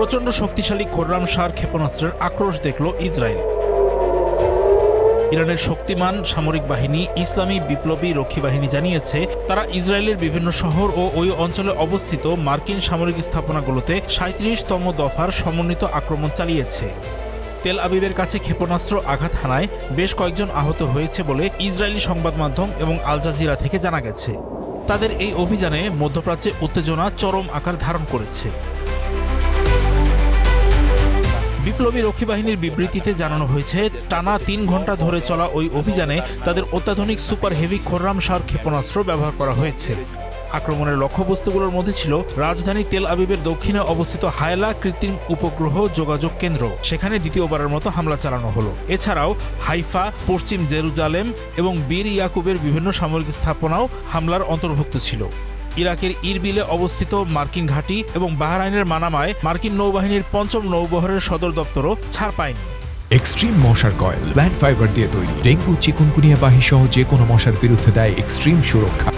প্রচণ্ড শক্তিশালী খোররামশার ক্ষেপণাস্ত্রের আক্রোশ দেখল ইসরায়েল। ইরানের শক্তিমান সামরিক বাহিনী ইসলামী বিপ্লবী রক্ষী বাহিনী জানিয়েছে, তারা ইসরায়েলের বিভিন্ন শহর ও ওই অঞ্চলে অবস্থিত মার্কিন সামরিক স্থাপনাগুলোতে ৩৭তম দফার সমন্বিত আক্রমণ চালিয়েছে। তেল আবিবের কাছে ক্ষেপণাস্ত্র আঘাত হানায় বেশ কয়েকজন আহত হয়েছে বলে ইসরায়েলি সংবাদ মাধ্যম এবং আল জাজিরা থেকে জানা গেছে। তাদের এই অভিযানে মধ্যপ্রাচ্যে উত্তেজনা চরম আকার ধারণ করেছে। বিপ্লবী রক্ষী বাহিনীর বিবৃতিতে জানানো হয়েছে, টানা ৩ ঘণ্টা ধরে চলা ওই অভিযানে তাদের অত্যাধুনিক সুপার হেভি খোররামশার ক্ষেপণাস্ত্র ব্যবহার করা হয়েছে। আক্রমণের লক্ষ্যবস্তুগুলোর মধ্যে ছিল রাজধানী তেল আবিবের দক্ষিণে অবস্থিত হায়লা কৃত্রিম উপগ্রহ যোগাযোগ কেন্দ্র, সেখানে দ্বিতীয়বারের মতো হামলা চালানো হলো। এছাড়াও হাইফা, পশ্চিম জেরুজালেম এবং বীর ইয়াকুবের বিভিন্ন সামরিক স্থাপনাও হামলার অন্তর্ভুক্ত ছিল। ইরাকের ইরবিলে অবস্থিত মার্কিন ঘাঁটি এবং বাহরাইনের মানামায় মার্কিন নৌবাহিনীর ৫ম নৌবহরের সদর দপ্তরও ছাড় পায়নি। এক্সট্রিম মশার কয়েল প্ল্যান্ট ফাইবার দিয়ে তৈরি, ডেঙ্গু, চিকুনগুনিয়া বাহি সহ যে কোনো মশার বিরুদ্ধে দেয় এক্সট্রিম সুরক্ষা।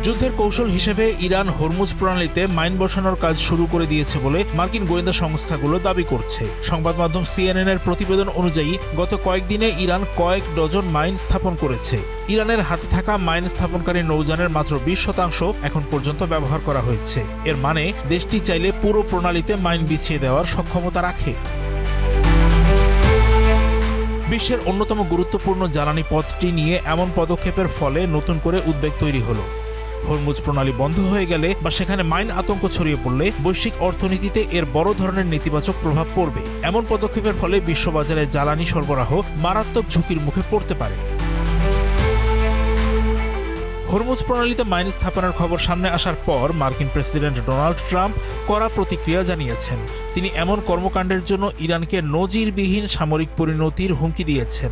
যুদ্ধের কৌশল হিসেবে ইরান হরমুজ প্রণালীতে মাইন বসানোর কাজ শুরু করে দিয়েছে বলে মার্কিন গোয়েন্দা সংস্থাগুলো দাবি করছে। সংবাদ মাধ্যম CNN এর প্রতিবেদন অনুযায়ী গত কয়েকদিনে ইরান কয়েক ডজন মাইন স্থাপন করেছে। ইরানের হাতে থাকা মাইন স্থাপনকারী নৌযানের মাত্র ২০% এখন পর্যন্ত ব্যবহার করা হয়েছে। এর মানে দেশটি চাইলে পুরো প্রণালীতে মাইন বিছিয়ে দেওয়ার সক্ষমতা রাখে। বিশ্বের অন্যতম গুরুত্বপূর্ণ জ্বালানি পথটি নিয়ে এমন পদক্ষেপের ফলে নতুন করে উদ্বেগ তৈরি হলো। হরমুজ প্রণালী বন্ধ হয়ে গেলে বা সেখানে মাইন আতঙ্ক ছড়িয়ে পড়লে বৈশ্বিক অর্থনীতিতে এর বড় ধরনের নেতিবাচক প্রভাব পড়বে। এমন পদক্ষেপের ফলে বিশ্ববাজারে জ্বালানি সরবরাহ মারাত্মক ঝুঁকির মুখে পড়তে পারে। হরমুজ প্রণালীতে মাইন স্থাপনের খবর সামনে আসার পর মার্কিন প্রেসিডেন্ট ডোনাল্ড ট্রাম্প কড়া প্রতিক্রিয়া জানিয়েছেন। তিনি এমন কর্মকাণ্ডের জন্য ইরানকে নজিরবিহীন সামরিক পরিণতির হুমকি দিয়েছেন।